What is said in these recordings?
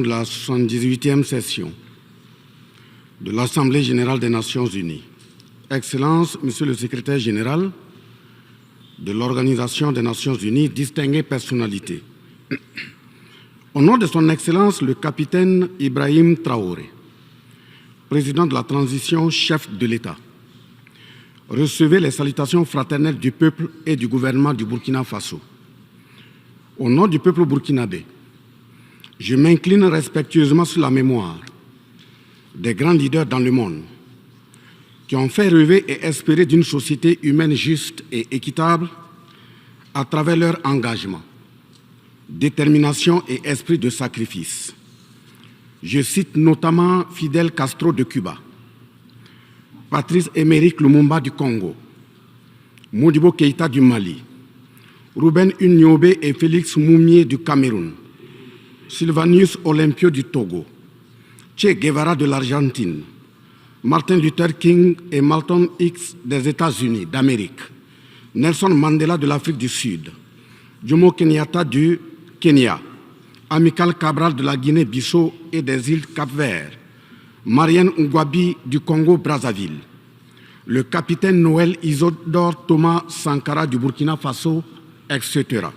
De la 78e session de l'Assemblée générale des Nations unies. Excellences, Monsieur le secrétaire général de l'Organisation des Nations unies, distinguées personnalités. Au nom de son Excellence, le capitaine Ibrahim Traoré, président de la transition, chef de l'État, recevez les salutations fraternelles du peuple et du gouvernement du Burkina Faso. Au nom du peuple burkinabé, je m'incline respectueusement sur la mémoire des grands leaders dans le monde qui ont fait rêver et espérer d'une société humaine juste et équitable à travers leur engagement, détermination et esprit de sacrifice. Je cite notamment Fidel Castro de Cuba, Patrice Émeric Lumumba du Congo, Modibo Keïta du Mali, Ruben Unyobé et Félix Moumié du Cameroun, Sylvanus Olympio du Togo, Che Guevara de l'Argentine, Martin Luther King et Malcolm X des États-Unis d'Amérique, Nelson Mandela de l'Afrique du Sud, Jomo Kenyatta du Kenya, Amilcar Cabral de la Guinée-Bissau et des îles Cap-Vert, Marianne Ngouabi du Congo-Brazzaville, le capitaine Noël Isidore Thomas Sankara du Burkina Faso, etc.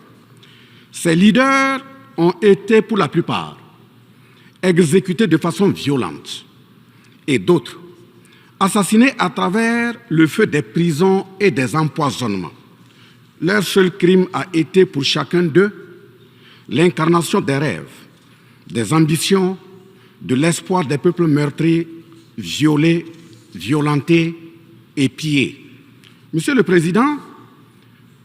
Ces leaders ont été, pour la plupart, exécutés de façon violente et d'autres assassinés à travers le feu des prisons et des empoisonnements. Leur seul crime a été pour chacun d'eux l'incarnation des rêves, des ambitions, de l'espoir des peuples meurtris, violés, violentés et pillés. Monsieur le Président,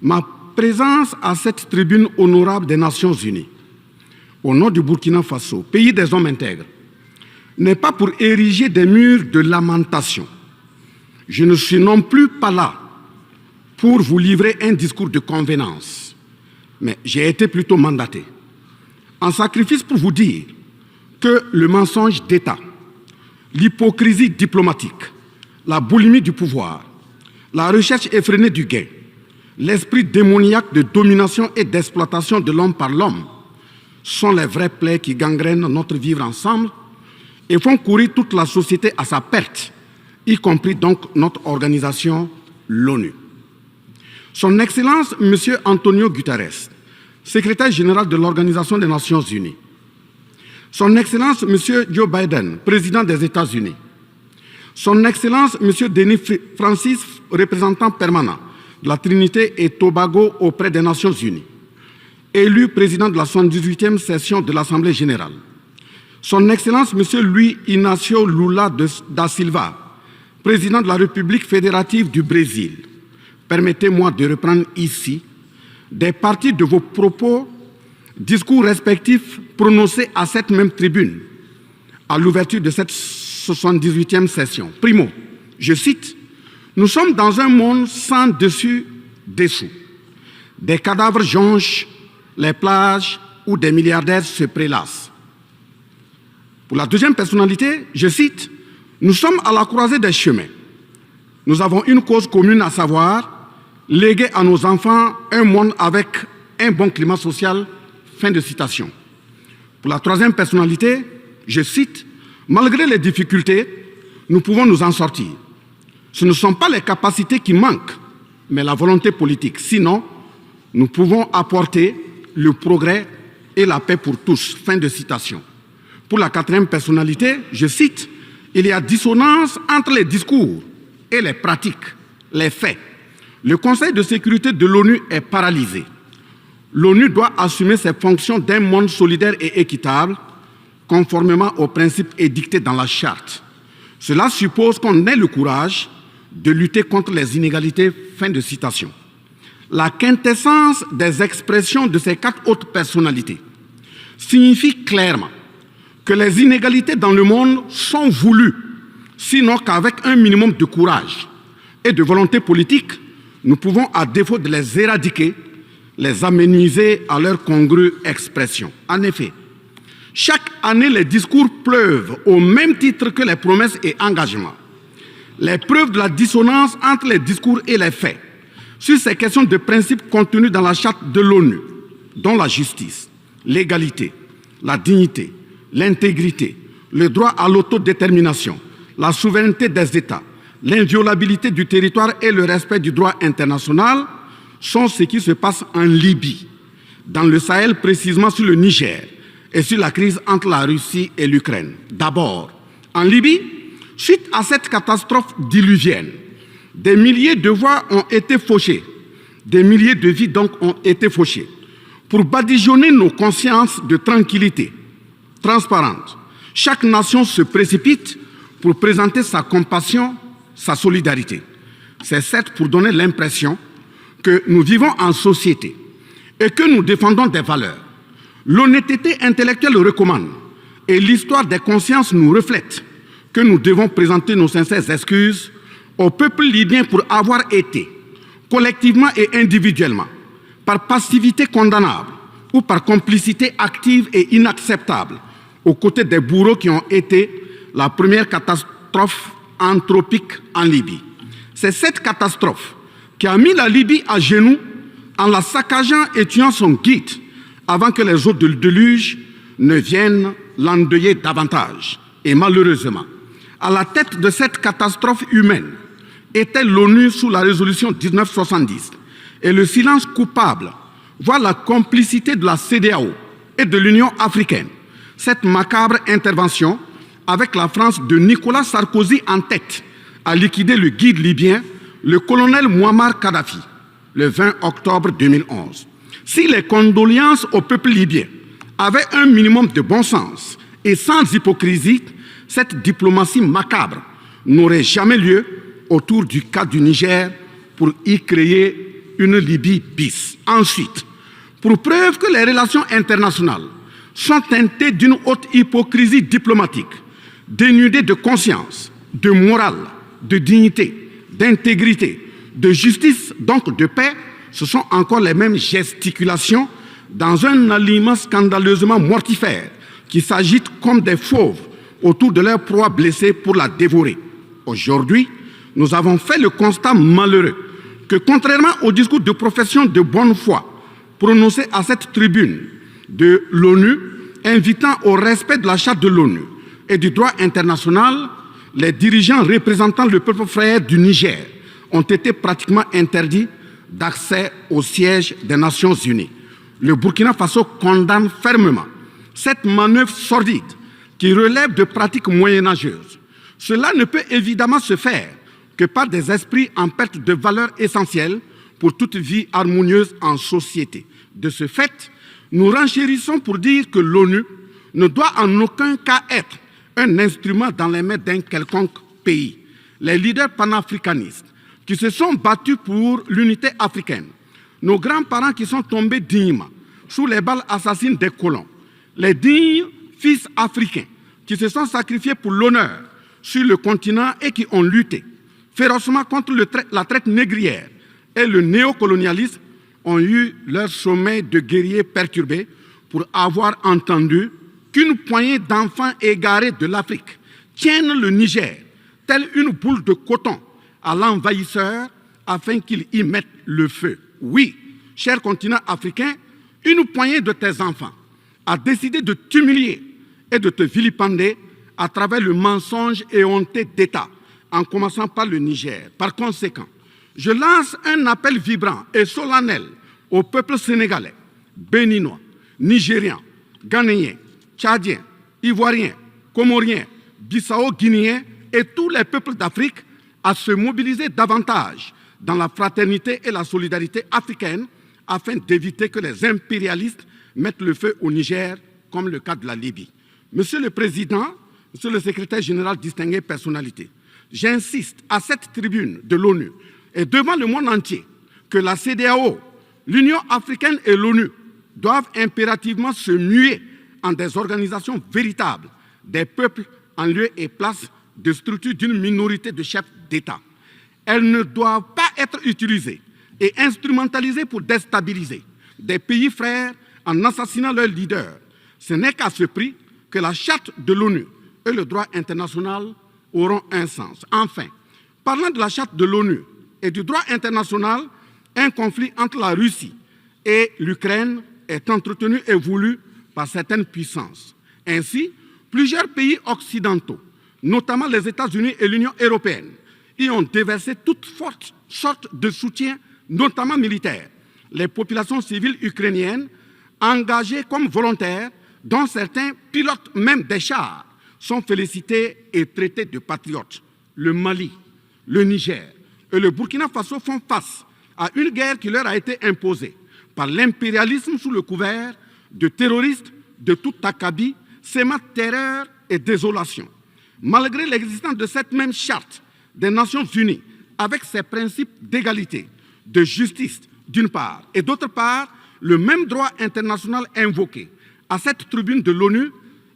ma présence à cette tribune honorable des Nations unies, au nom du Burkina Faso, pays des hommes intègres, n'est pas pour ériger des murs de lamentation. Je ne suis non plus pas là pour vous livrer un discours de convenance, mais j'ai été plutôt mandaté en sacrifice pour vous dire que le mensonge d'État, l'hypocrisie diplomatique, la boulimie du pouvoir, la recherche effrénée du gain, l'esprit démoniaque de domination et d'exploitation de l'homme par l'homme sont les vrais plaies qui gangrènent notre vivre ensemble et font courir toute la société à sa perte, y compris donc notre organisation, l'ONU. Son Excellence, M. Antonio Guterres, secrétaire général de l'Organisation des Nations unies, Son Excellence, M. Joe Biden, président des États-Unis, Son Excellence, M. Denis Francis, représentant permanent de la Trinité et Tobago auprès des Nations unies, élu président de la 78e session de l'Assemblée générale, Son Excellence M. Luis Inácio Lula da Silva, président de la République fédérative du Brésil, permettez-moi de reprendre ici des parties de vos propos, discours respectifs prononcés à cette même tribune à l'ouverture de cette 78e session. Primo, je cite, « Nous sommes dans un monde sans dessus-dessous. Des cadavres jonchent les plages où des milliardaires se prélassent. » Pour la deuxième personnalité, je cite, « Nous sommes à la croisée des chemins. Nous avons une cause commune, à savoir léguer à nos enfants un monde avec un bon climat social. » Fin de citation. Pour la troisième personnalité, je cite, « Malgré les difficultés, nous pouvons nous en sortir. Ce ne sont pas les capacités qui manquent, mais la volonté politique. Sinon, nous pouvons apporter le progrès et la paix pour tous. » Fin de citation. Pour la quatrième personnalité, je cite, « Il y a dissonance entre les discours et les pratiques, les faits. Le Conseil de sécurité de l'ONU est paralysé. L'ONU doit assumer ses fonctions d'un monde solidaire et équitable, conformément aux principes édictés dans la Charte. Cela suppose qu'on ait le courage de lutter contre les inégalités. » Fin de citation. La quintessence des expressions de ces quatre autres personnalités signifie clairement que les inégalités dans le monde sont voulues, sinon qu'avec un minimum de courage et de volonté politique, nous pouvons, à défaut de les éradiquer, les amenuiser à leur congrue expression. En effet, chaque année, les discours pleuvent au même titre que les promesses et engagements. Les preuves de la dissonance entre les discours et les faits sur ces questions de principes contenus dans la Charte de l'ONU, dont la justice, l'égalité, la dignité, l'intégrité, le droit à l'autodétermination, la souveraineté des États, l'inviolabilité du territoire et le respect du droit international sont ce qui se passe en Libye, dans le Sahel, précisément sur le Niger et sur la crise entre la Russie et l'Ukraine. D'abord, en Libye, suite à cette catastrophe diluvienne, des milliers de voix ont été fauchées, des milliers de vies donc ont été fauchées. Pour badigeonner nos consciences de tranquillité transparente, chaque nation se précipite pour présenter sa compassion, sa solidarité. C'est certes pour donner l'impression que nous vivons en société et que nous défendons des valeurs. L'honnêteté intellectuelle recommande et l'histoire des consciences nous reflète que nous devons présenter nos sincères excuses au peuple libyen pour avoir été, collectivement et individuellement, par passivité condamnable ou par complicité active et inacceptable, aux côtés des bourreaux qui ont été la première catastrophe anthropique en Libye. C'est cette catastrophe qui a mis la Libye à genoux en la saccageant et tuant son guide avant que les eaux de déluge ne viennent l'endeuiller davantage. Et malheureusement, à la tête de cette catastrophe humaine était l'ONU sous la résolution 1970. Et le silence coupable voit la complicité de la CEDEAO et de l'Union africaine. Cette macabre intervention, avec la France de Nicolas Sarkozy en tête, a liquidé le guide libyen, le colonel Mouammar Kadhafi, le 20 octobre 2011. Si les condoléances au peuple libyen avaient un minimum de bon sens et sans hypocrisie, cette diplomatie macabre n'aurait jamais lieu autour du cas du Niger pour y créer une Libye bis. Ensuite, pour preuve que les relations internationales sont teintées d'une haute hypocrisie diplomatique, dénudées de conscience, de morale, de dignité, d'intégrité, de justice, donc de paix, ce sont encore les mêmes gesticulations dans un aliment scandaleusement mortifère qui s'agitent comme des fauves autour de leur proie blessée pour la dévorer. Aujourd'hui, nous avons fait le constat malheureux que, contrairement au discours de profession de bonne foi prononcé à cette tribune de l'ONU, invitant au respect de la charte de l'ONU et du droit international, les dirigeants représentant le peuple frère du Niger ont été pratiquement interdits d'accès au siège des Nations Unies. Le Burkina Faso condamne fermement cette manœuvre sordide qui relève de pratiques moyenâgeuses. Cela ne peut évidemment se faire que par des esprits en perte de valeurs essentielles pour toute vie harmonieuse en société. De ce fait, nous renchérissons pour dire que l'ONU ne doit en aucun cas être un instrument dans les mains d'un quelconque pays. Les leaders panafricanistes qui se sont battus pour l'unité africaine, nos grands-parents qui sont tombés dignement sous les balles assassines des colons, les dignes fils africains qui se sont sacrifiés pour l'honneur sur le continent et qui ont lutté férocement contre la traite négrière et le néocolonialisme, ont eu leur sommeil de guerriers perturbé pour avoir entendu qu'une poignée d'enfants égarés de l'Afrique tiennent le Niger, telle une boule de coton, à l'envahisseur afin qu'il y mette le feu. Oui, cher continent africain, une poignée de tes enfants a décidé de t'humilier et de te vilipender à travers le mensonge éhonté d'État, en commençant par le Niger. Par conséquent, je lance un appel vibrant et solennel au peuple sénégalais, béninois, nigérien, ghanéen, tchadien, ivoirien, comorien, bissau-guinéen et tous les peuples d'Afrique à se mobiliser davantage dans la fraternité et la solidarité africaine afin d'éviter que les impérialistes mettent le feu au Niger, comme le cas de la Libye. Monsieur le Président, Monsieur le Secrétaire général, distingué personnalité, j'insiste à cette tribune de l'ONU et devant le monde entier que la CEDEAO, l'Union africaine et l'ONU doivent impérativement se muer en des organisations véritables des peuples en lieu et place de structures d'une minorité de chefs d'État. Elles ne doivent pas être utilisées et instrumentalisées pour déstabiliser des pays frères en assassinant leurs leaders. Ce n'est qu'à ce prix que la charte de l'ONU et le droit international auront un sens. Enfin, parlant de la charte de l'ONU et du droit international, un conflit entre la Russie et l'Ukraine est entretenu et voulu par certaines puissances. Ainsi, Plusieurs pays occidentaux, notamment les États-Unis et l'Union européenne, y ont déversé toutes sortes de soutien, notamment militaire. Les populations civiles ukrainiennes, engagées comme volontaires, dont certains pilotent même des chars, sont félicités et traités de patriotes. Le Mali, le Niger et le Burkina Faso font face à une guerre qui leur a été imposée par l'impérialisme sous le couvert de terroristes de tout acabit, sémant terreur et désolation. Malgré l'existence de cette même charte des Nations Unies, avec ses principes d'égalité, de justice d'une part, et d'autre part, le même droit international invoqué, à cette tribune de l'ONU,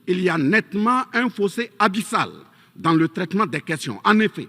il y a nettement un fossé abyssal dans le traitement des questions. En effet,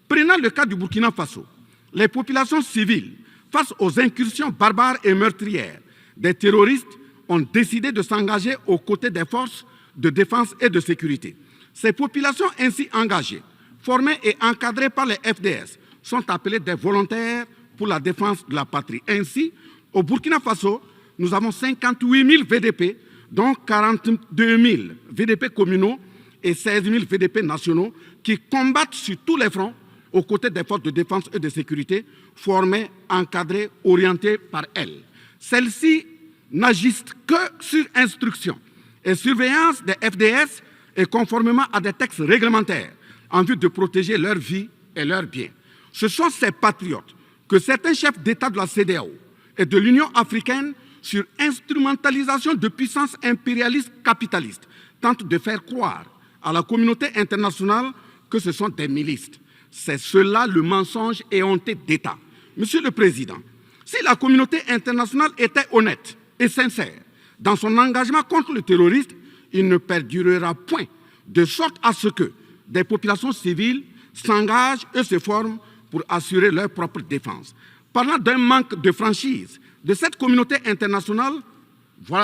prenant le cas du Burkina Faso, les populations civiles, face aux incursions barbares et meurtrières des terroristes, ont décidé de s'engager aux côtés des forces de défense et de sécurité. Ces populations ainsi engagées, formées et encadrées par les FDS, sont appelées des volontaires pour la défense de la patrie. Ainsi, au Burkina Faso, nous avons 58 000 VDP, dont 42 000 VDP communaux et 16 000 VDP nationaux qui combattent sur tous les fronts aux côtés des forces de défense et de sécurité, formées, encadrées, orientées par elles. Celles-ci n'agissent que sur instruction et surveillance des FDS et conformément à des textes réglementaires en vue de protéger leur vie et leurs biens. Ce sont ces patriotes que certains chefs d'État de la CEDEAO et de l'Union africaine, sur instrumentalisation de puissances impérialistes capitalistes, tentent de faire croire à la communauté internationale que ce sont des milices. C'est cela le mensonge éhonté d'État. Monsieur le Président, si la communauté internationale était honnête et sincère dans son engagement contre le terrorisme, il ne perdurera point, de sorte à ce que des populations civiles s'engagent et se forment pour assurer leur propre défense. Parlant d'un manque de franchise de cette communauté internationale,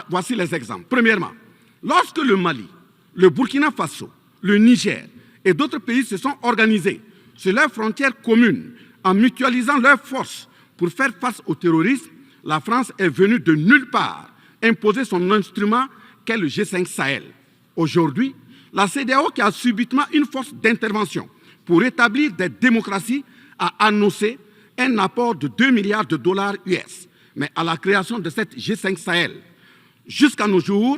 voici les exemples. Premièrement, lorsque le Mali, le Burkina Faso, le Niger et d'autres pays se sont organisés sur leurs frontières communes en mutualisant leurs forces pour faire face au terrorisme, la France est venue de nulle part imposer son instrument qu'est le G5 Sahel. Aujourd'hui, la CEDEAO, qui a subitement une force d'intervention pour établir des démocraties, a annoncé un apport de 2 milliards de dollars US. Mais à la création de cette G5 Sahel, jusqu'à nos jours,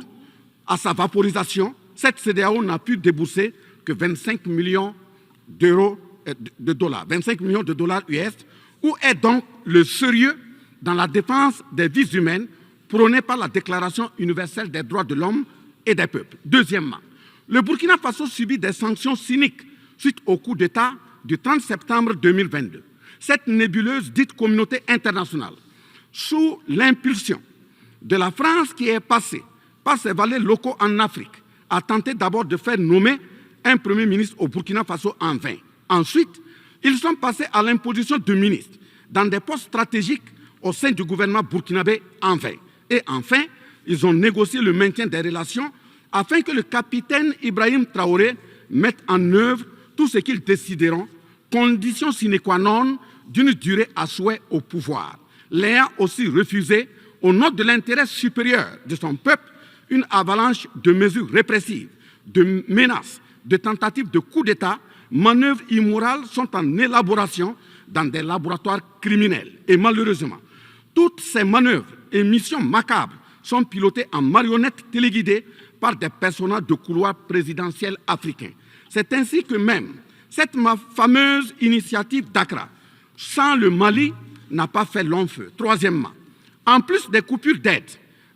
à sa vaporisation, cette CEDEAO n'a pu débourser que 25 millions de dollars, 25 millions de dollars US. Où est donc le sérieux dans la défense des vies humaines prônée par la Déclaration universelle des droits de l'homme et des peuples? Deuxièmement, le Burkina Faso subit des sanctions cyniques suite au coup d'État du 30 septembre 2022. Cette nébuleuse dite communauté internationale, sous l'impulsion de la France qui est passée par ses valets locaux en Afrique, a tenté d'abord de faire nommer un Premier ministre au Burkina Faso en vain. Ensuite, ils sont passés à l'imposition de ministres dans des postes stratégiques au sein du gouvernement burkinabé en vain. Et enfin, ils ont négocié le maintien des relations afin que le capitaine Ibrahim Traoré mette en œuvre tout ce qu'ils décideront, condition sine qua non d'une durée à souhait au pouvoir. L'ayant aussi refusé, au nom de l'intérêt supérieur de son peuple, une avalanche de mesures répressives, de menaces, de tentatives de coup d'État, manœuvres immorales sont en élaboration dans des laboratoires criminels. Et malheureusement, toutes ces manœuvres et missions macabres sont pilotées en marionnettes téléguidées par des personnages de couloir présidentiel africains. C'est ainsi que même cette fameuse initiative d'Accra, sans le Mali, n'a pas fait long feu. Troisièmement, en plus des coupures d'aide,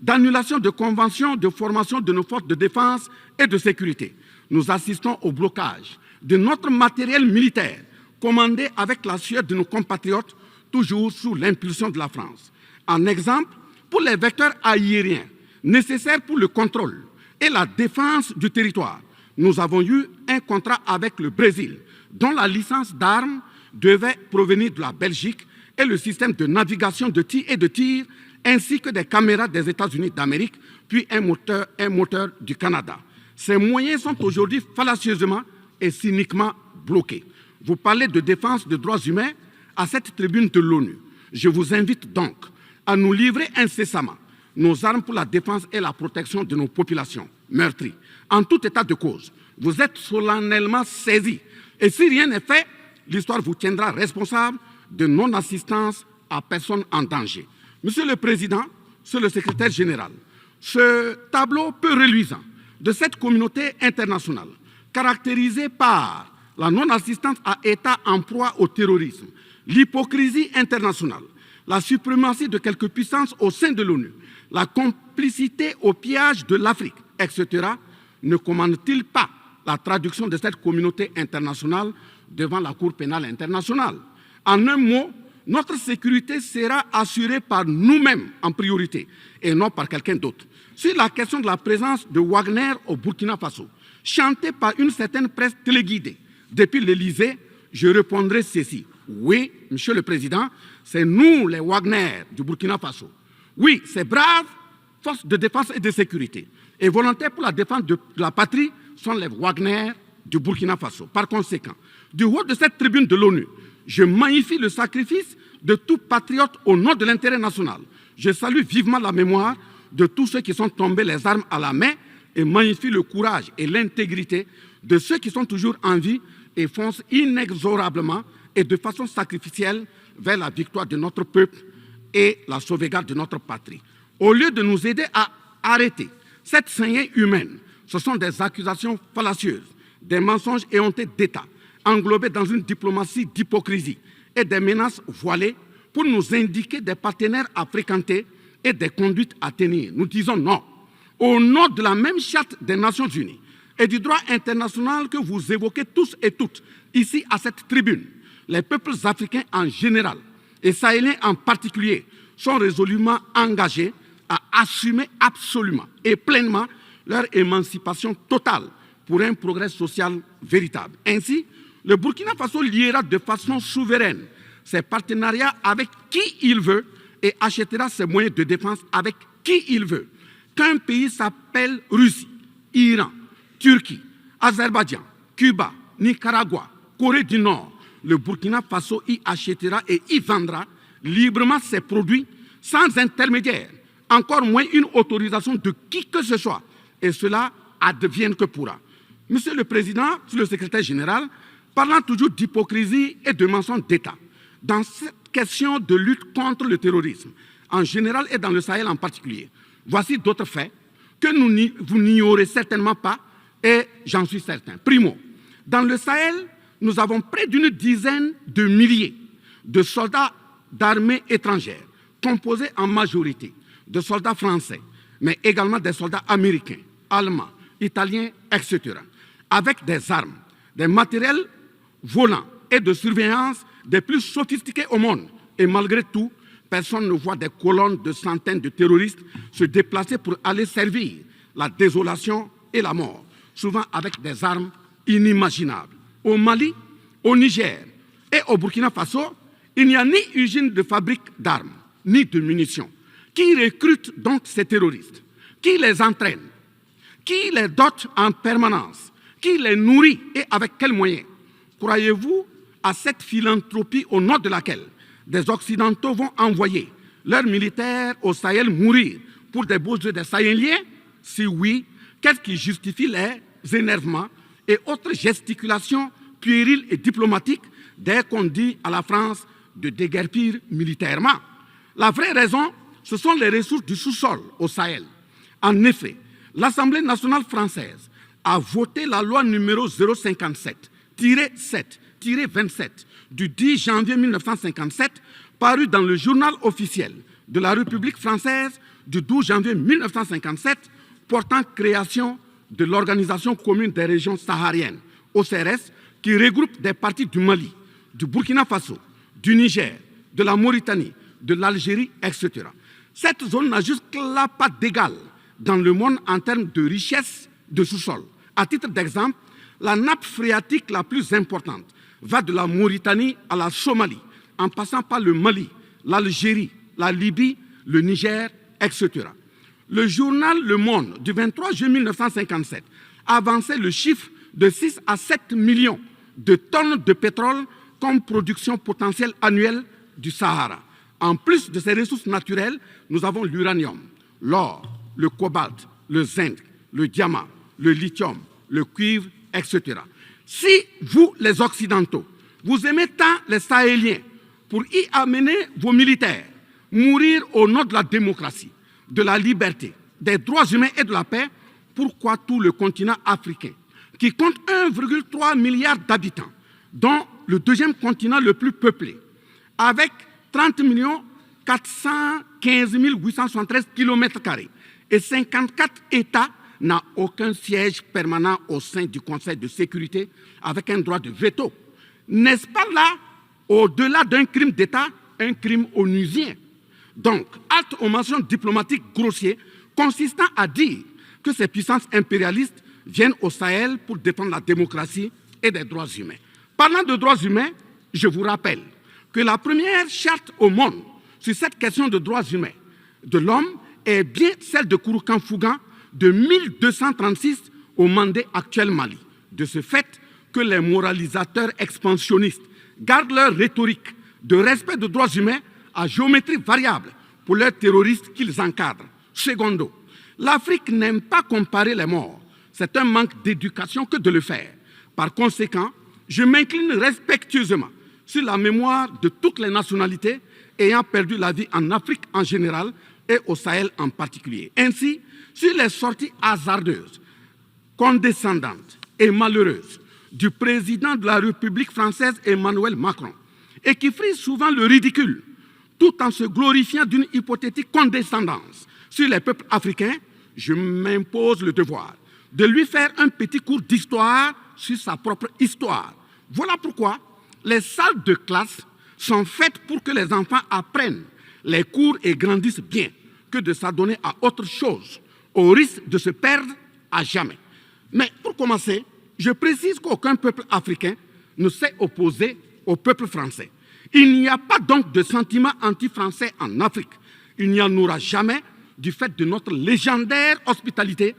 d'annulation de conventions de formation de nos forces de défense et de sécurité, nous assistons au blocage de notre matériel militaire, commandé avec la sueur de nos compatriotes, toujours sous l'impulsion de la France. En exemple, pour les vecteurs aériens nécessaires pour le contrôle et la défense du territoire, nous avons eu un contrat avec le Brésil, dont la licence d'armes devait provenir de la Belgique et le système de navigation de tir ainsi que des caméras des États-Unis d'Amérique, puis un moteur du Canada. Ces moyens sont aujourd'hui fallacieusement et cyniquement bloqués. Vous parlez de défense des droits humains à cette tribune de l'ONU. Je vous invite donc à nous livrer incessamment nos armes pour la défense et la protection de nos populations. meurtris. En tout état de cause, vous êtes solennellement saisis. Et si rien n'est fait, l'histoire vous tiendra responsable de non-assistance à personne en danger. Monsieur le Président, Monsieur le Secrétaire général, ce tableau peu reluisant de cette communauté internationale, caractérisée par la non-assistance à États en proie au terrorisme, l'hypocrisie internationale, la suprématie de quelques puissances au sein de l'ONU, la complicité au pillage de l'Afrique, etc., ne commande-t-il pas la traduction de cette communauté internationale devant la Cour pénale internationale? En un mot, notre sécurité sera assurée par nous-mêmes en priorité et non par quelqu'un d'autre. Sur la question de la présence de Wagner au Burkina Faso, chantée par une certaine presse téléguidée depuis l'Élysée, je répondrai ceci. Oui, Monsieur le Président, c'est nous les Wagner du Burkina Faso. Oui, ces braves forces de défense et de sécurité et volontaires pour la défense de la patrie sont les Wagner du Burkina Faso. Par conséquent, du haut de cette tribune de l'ONU, je magnifie le sacrifice de tout patriote au nom de l'intérêt national. Je salue vivement la mémoire de tous ceux qui sont tombés les armes à la main et magnifie le courage et l'intégrité de ceux qui sont toujours en vie et foncent inexorablement et de façon sacrificielle vers la victoire de notre peuple et la sauvegarde de notre patrie. Au lieu de nous aider à arrêter cette saignée humaine, ce sont des accusations fallacieuses, des mensonges éhontés d'État, englobés dans une diplomatie d'hypocrisie et des menaces voilées pour nous indiquer des partenaires à fréquenter et des conduites à tenir. Nous disons non. Au nom de la même charte des Nations Unies et du droit international que vous évoquez tous et toutes ici à cette tribune, les peuples africains en général et sahéliens en particulier sont résolument engagés à assumer absolument et pleinement leur émancipation totale pour un progrès social véritable. Ainsi, le Burkina Faso liera de façon souveraine ses partenariats avec qui il veut et achètera ses moyens de défense avec qui il veut. Qu'un pays s'appelle Russie, Iran, Turquie, Azerbaïdjan, Cuba, Nicaragua, Corée du Nord, le Burkina Faso y achètera et y vendra librement ses produits sans intermédiaire, encore moins une autorisation de qui que ce soit. Et cela advienne que pourra. Monsieur le Président, Monsieur le Secrétaire général, parlant toujours d'hypocrisie et de mensonges d'État, dans cette question de lutte contre le terrorisme, en général et dans le Sahel en particulier, voici d'autres faits que vous n'ignorez certainement pas et j'en suis certain. Primo, dans le Sahel, nous avons près d'une dizaine de milliers de soldats d'armées étrangères, composés en majorité de soldats français, mais également des soldats américains, allemands, italiens, etc., avec des armes, des matériels volants et de surveillance des plus sophistiqués au monde. Et malgré tout, personne ne voit des colonnes de centaines de terroristes se déplacer pour aller servir la désolation et la mort, souvent avec des armes inimaginables. Au Mali, au Niger et au Burkina Faso, il n'y a ni usine de fabrique d'armes, ni de munitions. Qui recrute donc ces terroristes? Qui les entraîne? Qui les dote en permanence? Qui les nourrit et avec quels moyens? Croyez-vous à cette philanthropie au nom de laquelle des Occidentaux vont envoyer leurs militaires au Sahel mourir pour des beaux yeux des Sahéliens? Si oui, qu'est-ce qui justifie les énervements et autres gesticulations puériles et diplomatiques dès qu'on dit à la France de déguerpir militairement? La vraie raison, ce sont les ressources du sous-sol au Sahel. En effet, l'Assemblée nationale française a voté la loi numéro 057-7-27 du 10 janvier 1957, parue dans le journal officiel de la République française du 12 janvier 1957, portant création de l'Organisation commune des régions sahariennes, OCRS, qui regroupe des parties du Mali, du Burkina Faso, du Niger, de la Mauritanie, de l'Algérie, etc. Cette zone n'a jusque-là pas d'égal dans le monde en termes de richesse de sous-sol. À titre d'exemple, la nappe phréatique la plus importante va de la Mauritanie à la Somalie, en passant par le Mali, l'Algérie, la Libye, le Niger, etc. Le journal Le Monde du 23 juin 1957 avançait le chiffre de 6 à 7 millions de tonnes de pétrole comme production potentielle annuelle du Sahara. En plus de ces ressources naturelles, nous avons l'uranium, l'or, le cobalt, le zinc, le diamant, le lithium, le cuivre, etc. Si vous, les Occidentaux, vous aimez tant les Sahéliens pour y amener vos militaires, mourir au nom de la démocratie, de la liberté, des droits humains et de la paix, pourquoi tout le continent africain, qui compte 1,3 milliard d'habitants, dont le deuxième continent le plus peuplé, avec 30 415 873 km² et 54 États, n'a aucun siège permanent au sein du Conseil de sécurité avec un droit de veto? N'est-ce pas là, au-delà d'un crime d'État, un crime onusien? Donc, halte aux mentions diplomatiques grossières consistant à dire que ces puissances impérialistes viennent au Sahel pour défendre la démocratie et des droits humains. Parlant de droits humains, je vous rappelle que la première charte au monde sur cette question de droits humains de l'homme est bien celle de Kouroukan-Fougan de 1236 au Mandé actuel Mali. De ce fait que les moralisateurs expansionnistes gardent leur rhétorique de respect des droits humains à géométrie variable pour leurs terroristes qu'ils encadrent. Secondo, l'Afrique n'aime pas comparer les morts. C'est un manque d'éducation que de le faire. Par conséquent, je m'incline respectueusement sur la mémoire de toutes les nationalités ayant perdu la vie en Afrique en général et au Sahel en particulier. Ainsi, sur les sorties hasardeuses, condescendantes et malheureuses du président de la République française Emmanuel Macron, et qui frise souvent le ridicule, tout en se glorifiant d'une hypothétique condescendance sur les peuples africains, je m'impose le devoir de lui faire un petit cours d'histoire sur sa propre histoire. Voilà pourquoi les salles de classe sont faites pour que les enfants apprennent les cours et grandissent bien, que de s'adonner à autre chose, au risque de se perdre à jamais. Mais pour commencer, je précise qu'aucun peuple africain ne s'est opposé au peuple français. Il n'y a pas donc de sentiment anti-français en Afrique. Il n'y en aura jamais du fait de notre légendaire hospitalité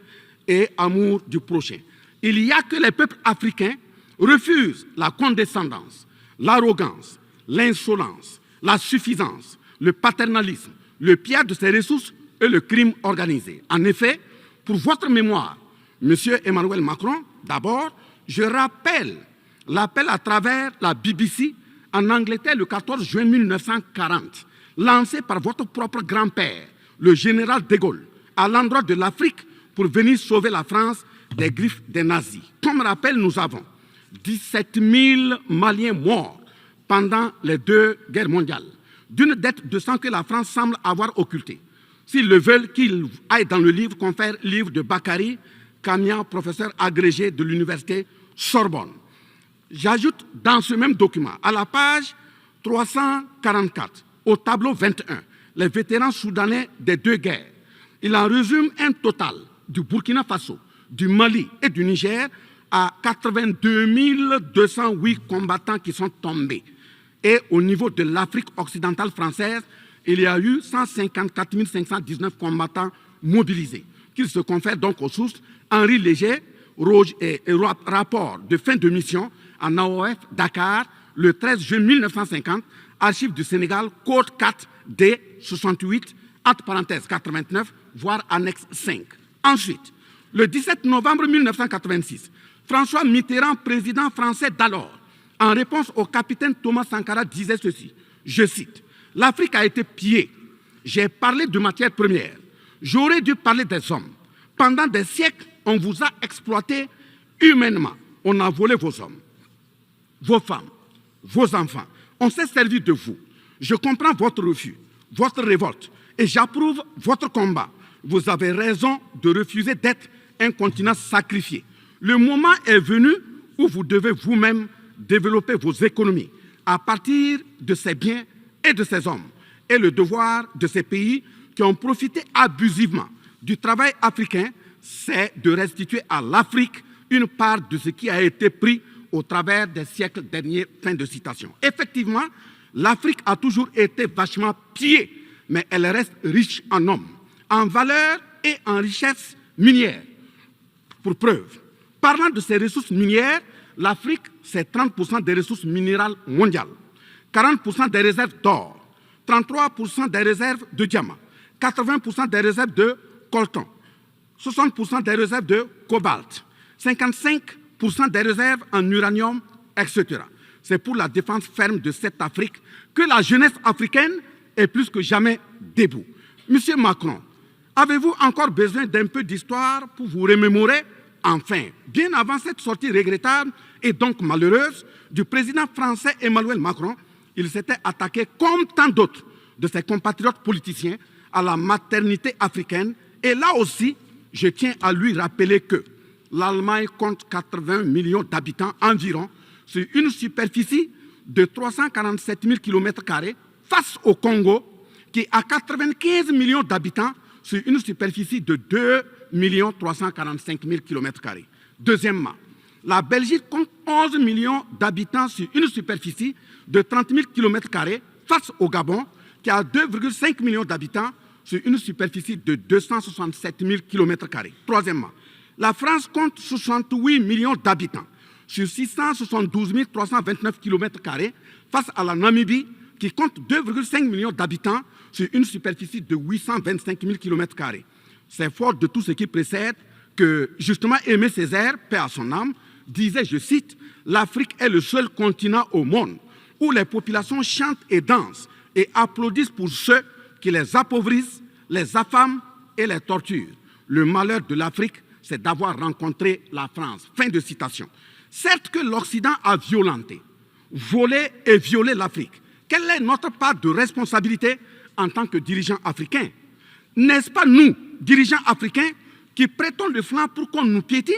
et amour du prochain. Il n'y a que les peuples africains refusent la condescendance, l'arrogance, l'insolence, la suffisance, le paternalisme, le pillage de ses ressources et le crime organisé. En effet, pour votre mémoire, M. Emmanuel Macron, d'abord, je rappelle l'appel à travers la BBC en Angleterre le 14 juin 1940, lancé par votre propre grand-père, le général de Gaulle, à l'endroit de l'Afrique pour venir sauver la France des griffes des nazis. Comme rappel, nous avons 17 000 Maliens morts pendant les 2 guerres mondiales, d'une dette de sang que la France semble avoir occultée. S'ils le veulent, qu'ils aillent dans le livre, confère livre de Bakary Kamia, professeur agrégé de l'université Sorbonne. J'ajoute dans ce même document, à la page 344, au tableau 21, les vétérans soudanais des 2 guerres. Il en résume un total du Burkina Faso, du Mali et du Niger à 82 208 combattants qui sont tombés. Et au niveau de l'Afrique occidentale française, il y a eu 154 519 combattants mobilisés, qu'ils se confèrent donc aux sources Henri Léger, rapport de fin de mission en AOF Dakar, le 13 juin 1950, archives du Sénégal, code 4 D 68, entre parenthèses 89, voire annexe 5. Ensuite, le 17 novembre 1986, François Mitterrand, président français d'alors, en réponse au capitaine Thomas Sankara, disait ceci, je cite, « L'Afrique a été pillée. J'ai parlé de matières premières. J'aurais dû parler des hommes. Pendant des siècles, on vous a exploité humainement. On a volé vos hommes, vos femmes, vos enfants. On s'est servi de vous. Je comprends votre refus, votre révolte, et j'approuve votre combat. Vous avez raison de refuser d'être un continent sacrifié. Le moment est venu où vous devez vous-même développer vos économies à partir de ces biens et de ces hommes. Et le devoir de ces pays qui ont profité abusivement du travail africain, c'est de restituer à l'Afrique une part de ce qui a été pris au travers des siècles derniers. Fin de citation. Effectivement, l'Afrique a toujours été vachement pillée, mais elle reste riche en hommes, en valeur et en richesse minière. Pour preuve, parlant de ses ressources minières, l'Afrique, c'est 30% des ressources minérales mondiales, 40% des réserves d'or, 33% des réserves de diamants, 80% des réserves de coltan, 60% des réserves de cobalt, 55% des réserves en uranium, etc. C'est pour la défense ferme de cette Afrique que la jeunesse africaine est plus que jamais debout. Monsieur Macron, avez-vous encore besoin d'un peu d'histoire pour vous remémorer? Enfin, bien avant cette sortie regrettable et donc malheureuse du président français Emmanuel Macron, il s'était attaqué, comme tant d'autres de ses compatriotes politiciens, à la maternité africaine. Et là aussi, je tiens à lui rappeler que l'Allemagne compte 80 millions d'habitants environ sur une superficie de 347 000 km² face au Congo, qui a 95 millions d'habitants sur une superficie de 2 345 000 km². Deuxièmement, la Belgique compte 11 millions d'habitants sur une superficie de 30 000 km² face au Gabon, qui a 2,5 millions d'habitants sur une superficie de 267 000 km². Troisièmement, la France compte 68 millions d'habitants sur 672 329 km² face à la Namibie, qui compte 2,5 millions d'habitants sur une superficie de 825 000 km². C'est fort de tout ce qui précède que, justement, Aimé Césaire, paix à son âme, disait, je cite, « L'Afrique est le seul continent au monde où les populations chantent et dansent et applaudissent pour ceux qui les appauvrissent, les affament et les torturent. Le malheur de l'Afrique, c'est d'avoir rencontré la France. » Fin de citation. Certes que l'Occident a violenté, volé et violé l'Afrique. Quelle est notre part de responsabilité en tant que dirigeants africains? N'est-ce pas nous, dirigeants africains, qui prêtons le flanc pour qu'on nous piétine?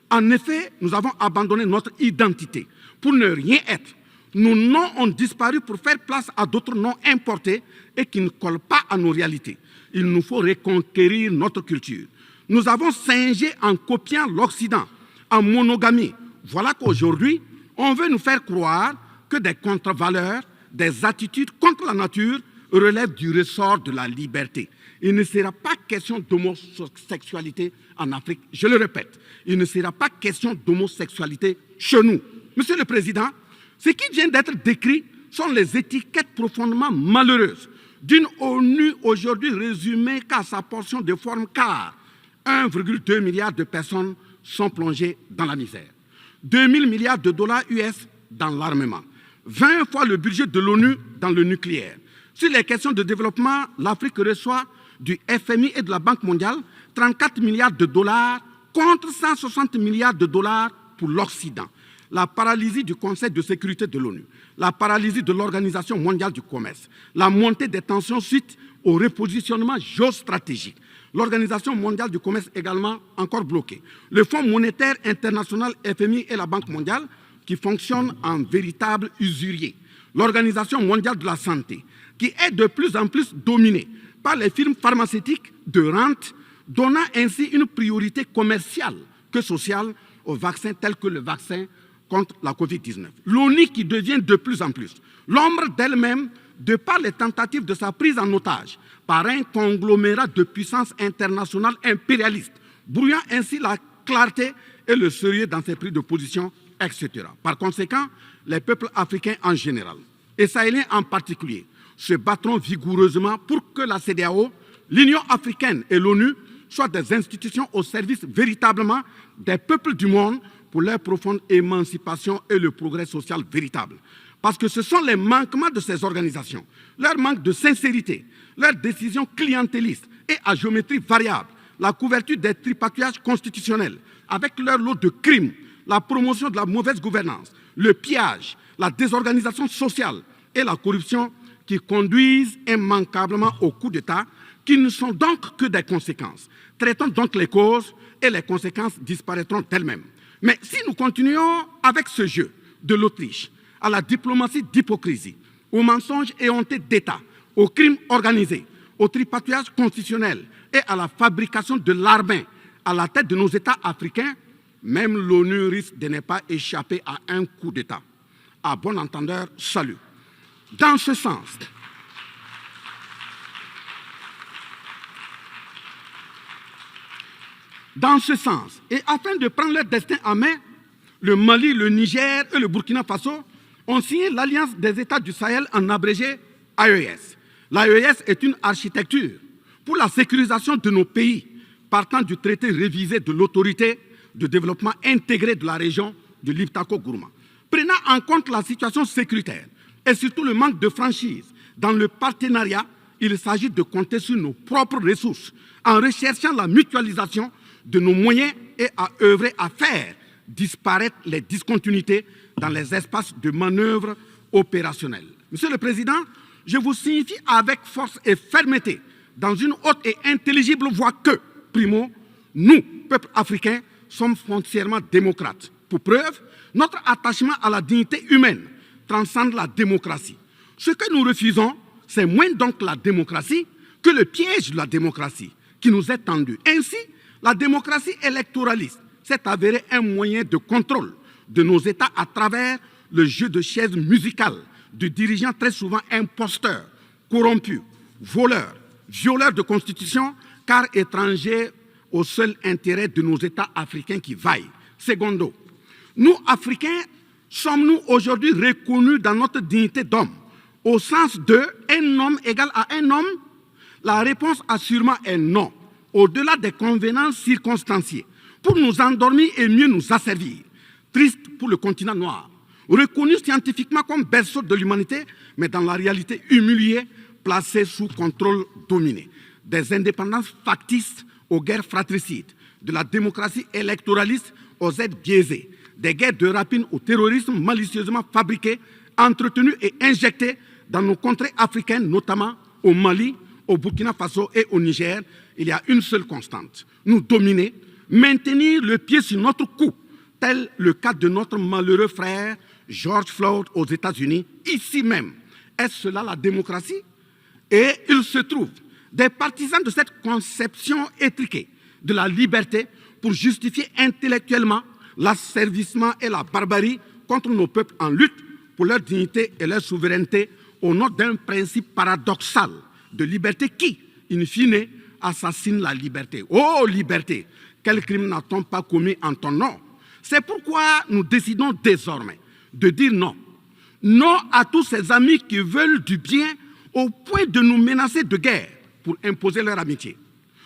En effet, nous avons abandonné notre identité pour ne rien être. Nos noms ont disparu pour faire place à d'autres noms importés et qui ne collent pas à nos réalités. Il nous faut reconquérir notre culture. Nous avons singé en copiant l'Occident, en monogamie. Voilà qu'aujourd'hui, on veut nous faire croire que des contre-valeurs, des attitudes contre la nature relèvent du ressort de la liberté. Il ne sera pas question d'homosexualité en Afrique, je le répète. Il ne sera pas question d'homosexualité chez nous. Monsieur le Président, ce qui vient d'être décrit sont les étiquettes profondément malheureuses d'une ONU aujourd'hui résumée qu'à sa portion de forme, car 1,2 milliard de personnes sont plongées dans la misère. 2 000 milliards de dollars US dans l'armement. 20 fois le budget de l'ONU dans le nucléaire. Sur les questions de développement, l'Afrique reçoit du FMI et de la Banque mondiale 34 milliards de dollars contre 160 milliards de dollars pour l'Occident. La paralysie du Conseil de sécurité de l'ONU, la paralysie de l'Organisation mondiale du commerce, la montée des tensions suite au repositionnement géostratégique. L'Organisation mondiale du commerce également encore bloquée. Le Fonds monétaire international, FMI et la Banque mondiale qui fonctionnent en véritable usurier. L'Organisation mondiale de la santé qui est de plus en plus dominée par les firmes pharmaceutiques de rente, donnant ainsi une priorité commerciale que sociale aux vaccins tels que le vaccin contre la Covid-19. L'ONU qui devient de plus en plus l'ombre d'elle-même de par les tentatives de sa prise en otage par un conglomérat de puissances internationales impérialistes, brouillant ainsi la clarté et le sérieux dans ses prises de position, etc. Par conséquent, les peuples africains en général, et sahéliens en particulier, se battront vigoureusement pour que la CEDEAO, l'Union africaine et l'ONU soient des institutions au service véritablement des peuples du monde pour leur profonde émancipation et le progrès social véritable. Parce que ce sont les manquements de ces organisations, leur manque de sincérité, leurs décisions clientélistes et à géométrie variable, la couverture des tripatouillages constitutionnels avec leur lot de crimes, la promotion de la mauvaise gouvernance, le pillage, la désorganisation sociale et la corruption qui conduisent immanquablement au coup d'État, qui ne sont donc que des conséquences. Traitons donc les causes et les conséquences disparaîtront d'elles-mêmes. Mais si nous continuons avec ce jeu de l'Autriche, à la diplomatie d'hypocrisie, aux mensonges éhontés d'État, aux crimes organisés, au tripatouillage constitutionnel et à la fabrication de l'armée à la tête de nos États africains, même l'ONU risque de ne pas échapper à un coup d'État. À bon entendeur, salut. Dans ce sens, et afin de prendre leur destin en main, le Mali, le Niger et le Burkina Faso ont signé l'Alliance des États du Sahel, en abrégé AES. L'AES est une architecture pour la sécurisation de nos pays partant du traité révisé de l'autorité de développement intégré de la région de Liptako-Gourma. Prenant en compte la situation sécuritaire et surtout le manque de franchise dans le partenariat, il s'agit de compter sur nos propres ressources en recherchant la mutualisation de nos moyens et à œuvrer à faire disparaître les discontinuités dans les espaces de manœuvre opérationnels. Monsieur le Président, je vous signifie avec force et fermeté, dans une haute et intelligible voix que, primo, nous, peuple africain, sommes foncièrement démocrates. Pour preuve, notre attachement à la dignité humaine transcende la démocratie. Ce que nous refusons, c'est moins donc la démocratie que le piège de la démocratie qui nous est tendu. Ainsi, la démocratie électoraliste s'est avérée un moyen de contrôle de nos États à travers le jeu de chaises musicales de dirigeants très souvent imposteurs, corrompus, voleurs, violeurs de constitution, car étrangers au seul intérêt de nos États africains qui vaillent. Secondo, nous, Africains, sommes-nous aujourd'hui reconnus dans notre dignité d'homme, au sens de un homme égal à un homme? La réponse assurément est non, au-delà des convenances circonstanciées, pour nous endormir et mieux nous asservir. Triste pour le continent noir, reconnu scientifiquement comme berceau de l'humanité, mais dans la réalité humilié, placé sous contrôle dominé. Des indépendances factices aux guerres fratricides, de la démocratie électoraliste aux aides biaisées, des guerres de rapine au terrorisme malicieusement fabriquées, entretenues et injectées dans nos contrées africaines, notamment au Mali, au Burkina Faso et au Niger. Il y a une seule constante, nous dominer, maintenir le pied sur notre cou, tel le cas de notre malheureux frère George Floyd aux États-Unis, ici même. Est-ce cela la démocratie? Et il se trouve des partisans de cette conception étriquée de la liberté pour justifier intellectuellement l'asservissement et la barbarie contre nos peuples en lutte pour leur dignité et leur souveraineté au nom d'un principe paradoxal de liberté qui, in fine, assassine la liberté. Oh liberté, quel crime n'a-t-on pas commis en ton nom? C'est pourquoi nous décidons désormais de dire non. Non à tous ces amis qui veulent du bien au point de nous menacer de guerre pour imposer leur amitié.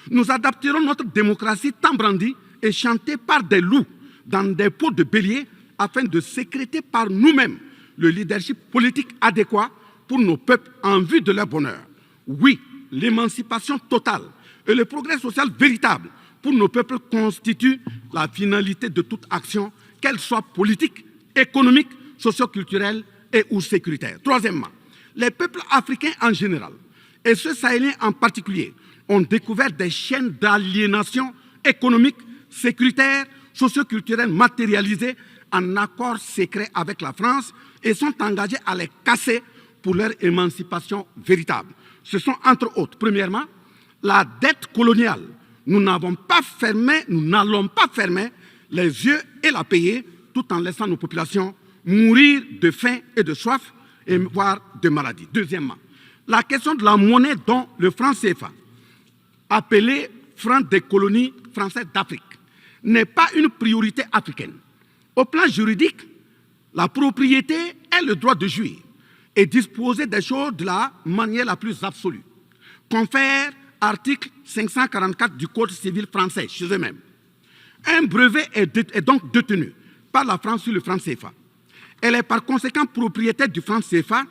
Nous adapterons notre démocratie tant brandie et chantée par des loups dans des pots de bélier afin de sécréter par nous-mêmes le leadership politique adéquat pour nos peuples en vue de leur bonheur. Oui, l'émancipation totale et le progrès social véritable pour nos peuples constituent la finalité de toute action, qu'elle soit politique, économique, socio-culturelle et ou sécuritaire. Troisièmement, les peuples africains en général, et ceux sahéliens en particulier, ont découvert des chaînes d'aliénation économique, sécuritaire, socio-culturelle matérialisées en accord secret avec la France et sont engagés à les casser pour leur émancipation véritable. Ce sont entre autres, premièrement, la dette coloniale. Nous n'allons pas fermer les yeux et la payer tout en laissant nos populations mourir de faim et de soif et voire de maladie. Deuxièmement, la question de la monnaie dont le franc CFA, appelé franc des colonies françaises d'Afrique, n'est pas une priorité africaine. Au plan juridique, la propriété est le droit de jouir et disposer des choses de la manière la plus absolue. Confère article 544 du Code civil français chez eux-mêmes. Un brevet est donc détenu par la France sur le franc CFA. Elle est par conséquent propriétaire du franc CFA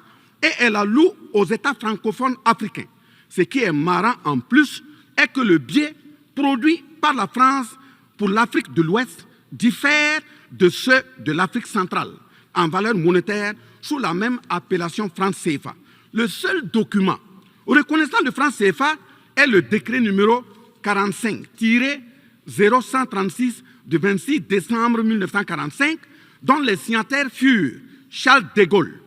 et elle la loue aux États francophones africains. Ce qui est marrant en plus est que le biais produit par la France pour l'Afrique de l'Ouest diffère de ceux de l'Afrique centrale en valeur monétaire sous la même appellation franc CFA. Le seul document reconnaissant le franc CFA est le décret numéro 45-0136 du 26 décembre 1945, dont les signataires furent Charles de Gaulle,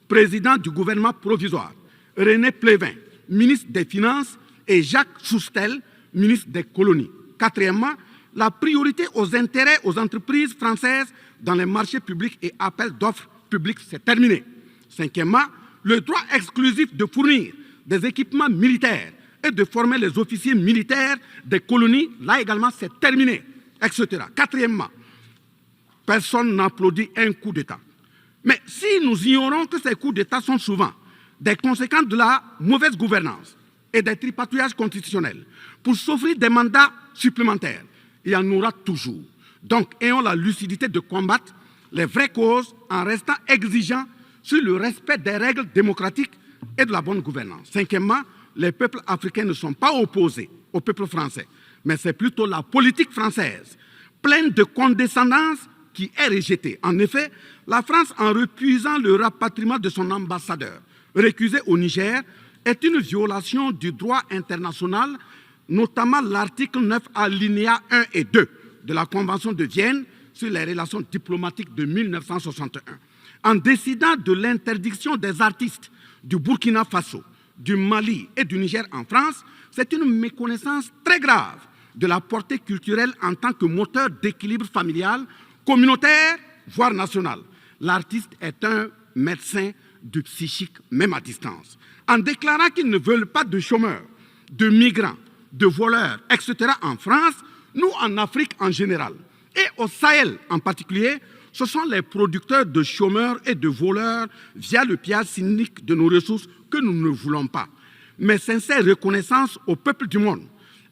président du gouvernement provisoire, René Pleven, ministre des Finances, et Jacques Soustel, ministre des Colonies. Quatrièmement, la priorité aux intérêts aux entreprises françaises dans les marchés publics et appels d'offres publics, c'est terminé. Cinquièmement, le droit exclusif de fournir des équipements militaires et de former les officiers militaires des colonies, là également c'est terminé, etc. Quatrièmement, personne n'applaudit un coup d'État. Mais si nous ignorons que ces coups d'État sont souvent des conséquences de la mauvaise gouvernance et des tripatouillages constitutionnels pour s'offrir des mandats supplémentaires. Il y en aura toujours. Donc, ayons la lucidité de combattre les vraies causes en restant exigeants sur le respect des règles démocratiques et de la bonne gouvernance. Cinquièmement, les peuples africains ne sont pas opposés au peuple français, mais c'est plutôt la politique française, pleine de condescendance, qui est rejetée. En effet, la France, en refusant le rapatriement de son ambassadeur récusé au Niger, est une violation du droit international, notamment l'article 9 alinéa 1 et 2 de la Convention de Vienne sur les relations diplomatiques de 1961. En décidant de l'interdiction des artistes du Burkina Faso, du Mali et du Niger en France, c'est une méconnaissance très grave de la portée culturelle en tant que moteur d'équilibre familial, communautaire, voire national. L'artiste est un médecin du psychique, même à distance. En déclarant qu'ils ne veulent pas de chômeurs, de migrants, de voleurs, etc. en France, nous en Afrique en général, et au Sahel en particulier, ce sont les producteurs de chômeurs et de voleurs via le pillage cynique de nos ressources que nous ne voulons pas. Mais sincère reconnaissance au peuple du monde,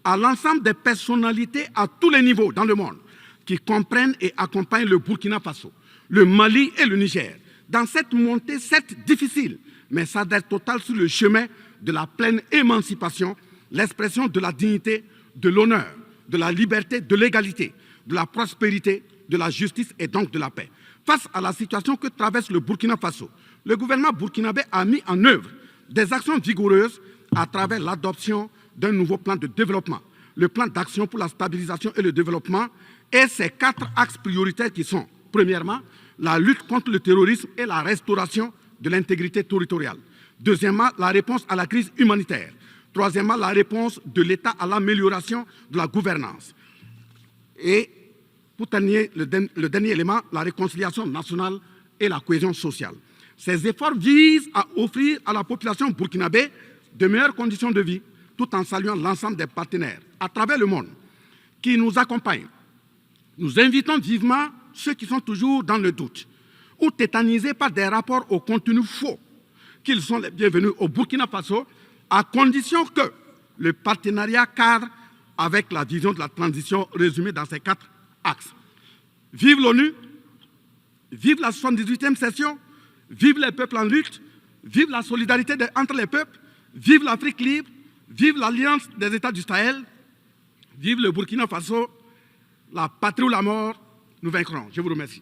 à l'ensemble des personnalités à tous les niveaux dans le monde qui comprennent et accompagnent le Burkina Faso, le Mali et le Niger dans cette montée, certes difficile, mais s'adresse totale sur le chemin de la pleine émancipation, l'expression de la dignité, de l'honneur, de la liberté, de l'égalité, de la prospérité, de la justice et donc de la paix. Face à la situation que traverse le Burkina Faso, le gouvernement burkinabé a mis en œuvre des actions vigoureuses à travers l'adoption d'un nouveau plan de développement, le plan d'action pour la stabilisation et le développement, et ses 4 axes prioritaires qui sont, premièrement, la lutte contre le terrorisme et la restauration de l'intégrité territoriale. Deuxièmement, la réponse à la crise humanitaire. Troisièmement, la réponse de l'État à l'amélioration de la gouvernance. Et pour terminer, le dernier élément, la réconciliation nationale et la cohésion sociale. Ces efforts visent à offrir à la population burkinabé de meilleures conditions de vie, tout en saluant l'ensemble des partenaires à travers le monde qui nous accompagnent. Nous invitons vivement ceux qui sont toujours dans le doute ou tétanisés par des rapports au contenu faux qu'ils sont les bienvenus au Burkina Faso, à condition que le partenariat cadre avec la vision de la transition résumée dans ces 4 axes. Vive l'ONU, vive la 78e session, vive les peuples en lutte, vive la solidarité entre les peuples, vive l'Afrique libre, vive l'Alliance des États du Sahel, vive le Burkina Faso, la patrie ou la mort, nous vaincrons. Je vous remercie.